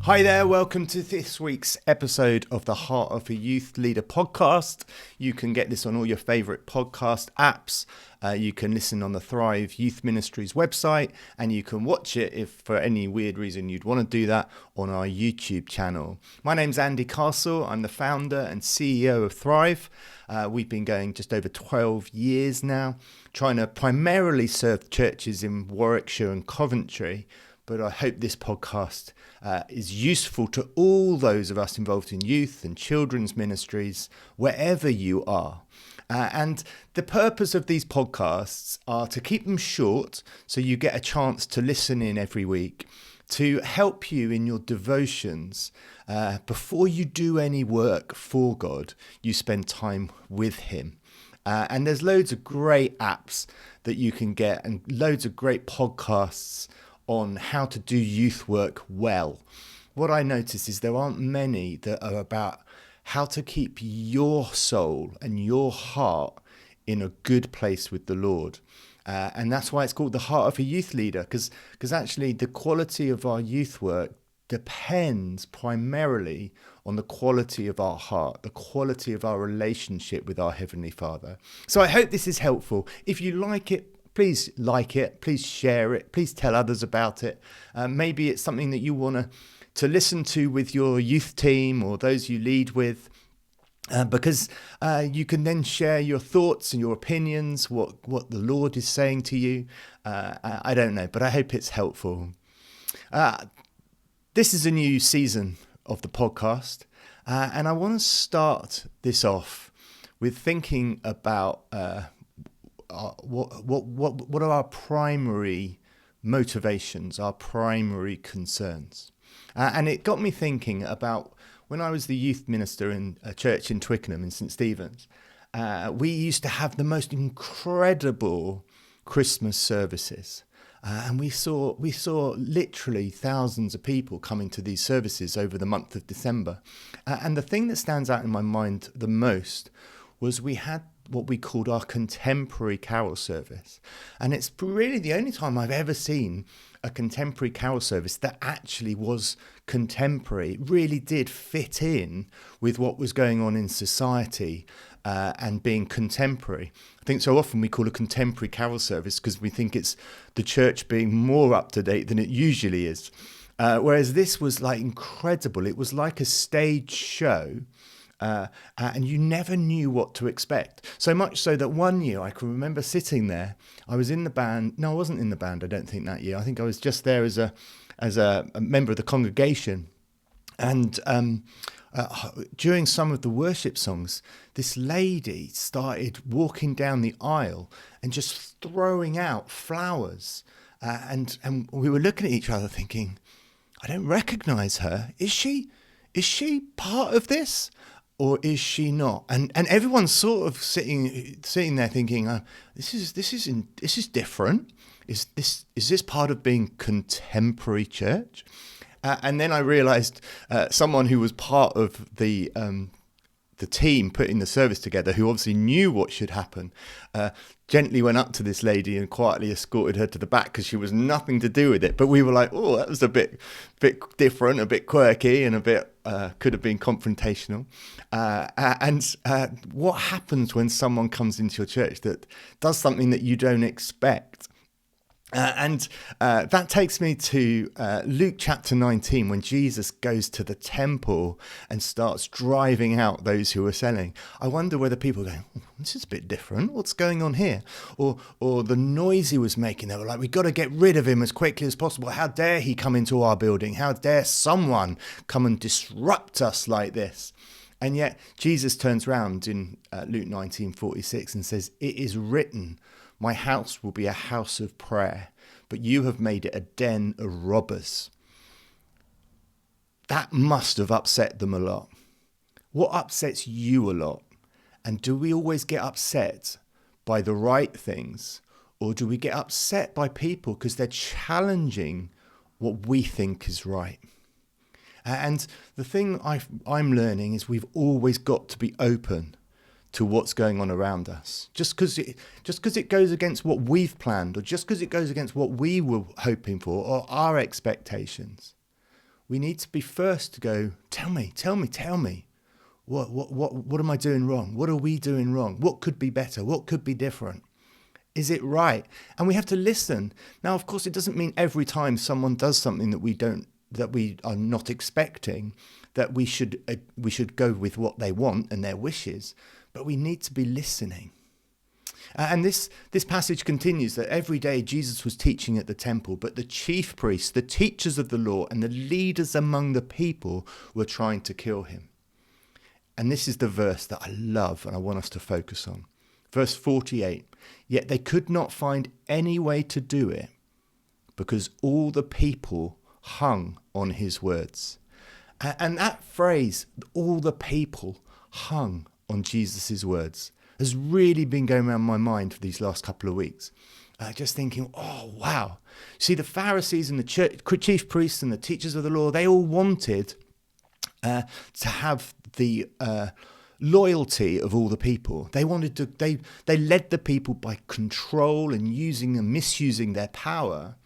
Hi there, welcome to this week's episode of the Heart of a Youth Leader podcast. You can get this on all your favourite podcast apps. You can listen on the Thrive Youth Ministries website, and you can watch it, if for any weird reason you'd want to do that, on our YouTube channel. My name's Andy Castle. I'm the founder and CEO of Thrive. We've been going just over 12 years now, trying to primarily serve churches in Warwickshire and Coventry. But I hope this podcast is useful to all those of us involved in youth and children's ministries, wherever you are. And the purpose of these podcasts are to keep them short so you get a chance to listen in every week, to help you in your devotions. Before you do any work for God, you spend time with Him. And there's loads of great apps that you can get and loads of great podcasts on how to do youth work well. What I notice is there aren't many that are about how to keep your soul and your heart in a good place with the Lord. And that's why it's called the Heart of a Youth Leader, because actually the quality of our youth work depends primarily on the quality of our heart, the quality of our relationship with our Heavenly Father. So I hope this is helpful. If you like it, please like it, please share it, please tell others about it. Maybe it's something that you want to listen to with your youth team or those you lead with, because you can then share your thoughts and your opinions, what the Lord is saying to you. I don't know, but I hope it's helpful. This is a new season of the podcast, and I want to start this off with thinking about what are our primary motivations, our primary concerns. And it got me thinking about when I was the youth minister in a church in Twickenham in St Stephen's. We used to have the most incredible Christmas services. And we saw literally thousands of people coming to these services over the month of December. And the thing that stands out in my mind the most was we had what we called our contemporary carol service. And it's really the only time I've ever seen a contemporary carol service that actually was contemporary. It really did fit in with what was going on in society and being contemporary. I think so often we call a contemporary carol service because we think it's the church being more up to date than it usually is. Whereas this was like incredible. It was like a stage show. And you never knew what to expect. So much so that one year I can remember sitting there. I was in the band. No, I wasn't in the band, I don't think, that year. I think I was just there as a member of the congregation. And during some of the worship songs, this lady started walking down the aisle and just throwing out flowers. And we were looking at each other thinking, I don't recognize her. Is she part of this? Or is she not? And everyone's sort of sitting there thinking, this is different. Is this part of being contemporary church? And then I realised someone who was part of the team putting the service together, who obviously knew what should happen, gently went up to this lady and quietly escorted her to the back because she was nothing to do with it. But we were like, oh, that was a bit different, a bit quirky, and a bit could have been confrontational. And what happens when someone comes into your church that does something that you don't expect? And that takes me to Luke chapter 19, when Jesus goes to the temple and starts driving out those who are selling. I wonder whether people go, this is a bit different. What's going on here? Or the noise he was making, they were like, we've got to get rid of him as quickly as possible. How dare he come into our building? How dare someone come and disrupt us like this? And yet Jesus turns around in Luke 19:46 and says, it is written, my house will be a house of prayer, but you have made it a den of robbers. That must have upset them a lot. What upsets you a lot? And do we always get upset by the right things? Or do we get upset by people because they're challenging what we think is right? And the thing I'm learning is we've always got to be open to what's going on around us. Just because it goes against what we've planned, or just because it goes against what we were hoping for, or our expectations, we need to be first to go, tell me. What am I doing wrong? What are we doing wrong? What could be better? What could be different? Is it right? And we have to listen. Now, of course, it doesn't mean every time someone does something that we are not expecting, that we should go with what they want and their wishes, but we need to be listening. And this passage continues that every day Jesus was teaching at the temple, but the chief priests, the teachers of the law, and the leaders among the people were trying to kill him. And this is the verse that I love and I want us to focus on. Verse 48, yet they could not find any way to do it because all the people hung on his words. And that phrase, all the people hung on Jesus' words, has really been going around my mind for these last couple of weeks. Just thinking, oh, wow. See, the Pharisees and the chief priests and the teachers of the law, they all wanted to have the loyalty of all the people. They wanted to. They led the people by control and using and misusing their power,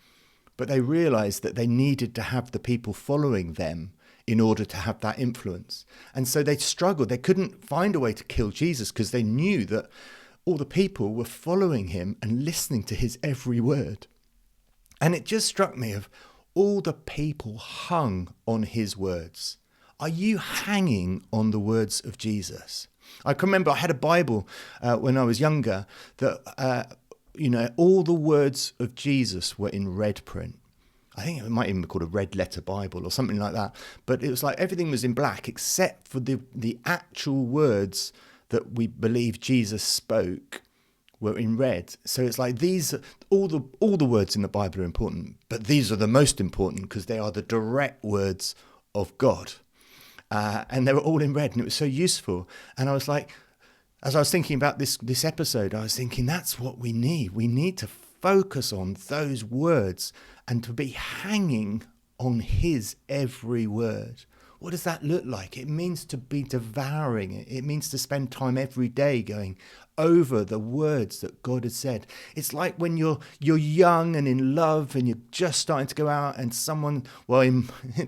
but they realized that they needed to have the people following them in order to have that influence. And so they struggled. They couldn't find a way to kill Jesus because they knew that all the people were following him and listening to his every word. And it just struck me of all the people hung on his words. Are you hanging on the words of Jesus? I can remember I had a Bible when I was younger that, all the words of Jesus were in red print. I think it might even be called a red letter Bible or something like that. But it was like everything was in black except for the actual words that we believe Jesus spoke were in red. So it's like all the words in the Bible are important, but these are the most important because they are the direct words of God. And they were all in red, and it was so useful. And I was like, as I was thinking about this episode, I was thinking that's what we need. We need to focus on those words and to be hanging on his every word. What does that look like? It means to be devouring it. It means to spend time every day going over the words that God has said. It's like when you're young and in love and you're just starting to go out and someone,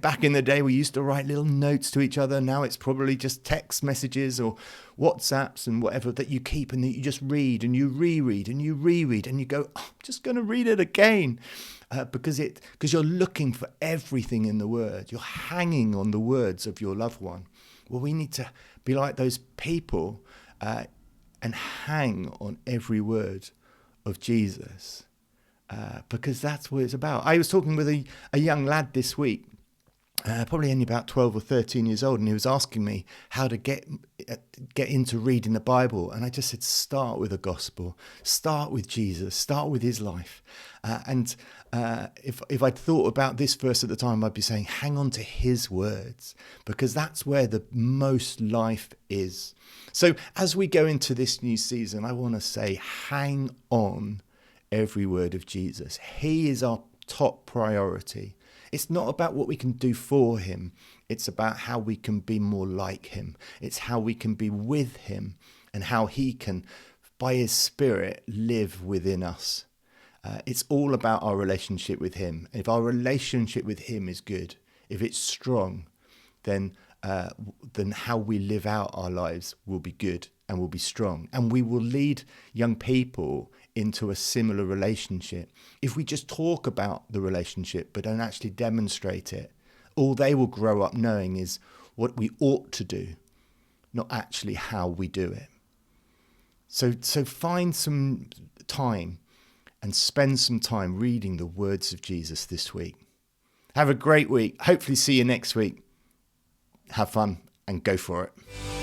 back in the day we used to write little notes to each other. Now it's probably just text messages or WhatsApps and whatever that you keep and that you just read and you reread and you reread and you go, I'm just going to read it again. Because you're looking for everything in the word. You're hanging on the words of your loved one. Well, we need to be like those people and hang on every word of Jesus because that's what it's about. I was talking with a young lad this week, probably only about 12 or 13 years old, and he was asking me how to get into reading the Bible. And I just said, start with the gospel, start with Jesus, start with his life. If I'd thought about this verse at the time, I'd be saying, hang on to his words, because that's where the most life is. So as we go into this new season, I want to say, hang on every word of Jesus. He is our top priority. It's not about what we can do for him. It's about how we can be more like him. It's how we can be with him and how he can, by his Spirit, live within us. It's all about our relationship with him. If our relationship with him is good, if it's strong, then how we live out our lives will be good and will be strong. And we will lead young people into a similar relationship. If we just talk about the relationship but don't actually demonstrate it, all they will grow up knowing is what we ought to do, not actually how we do it. So find some time and spend some time reading the words of Jesus this week. Have a great week. Hopefully see you next week. Have fun and go for it.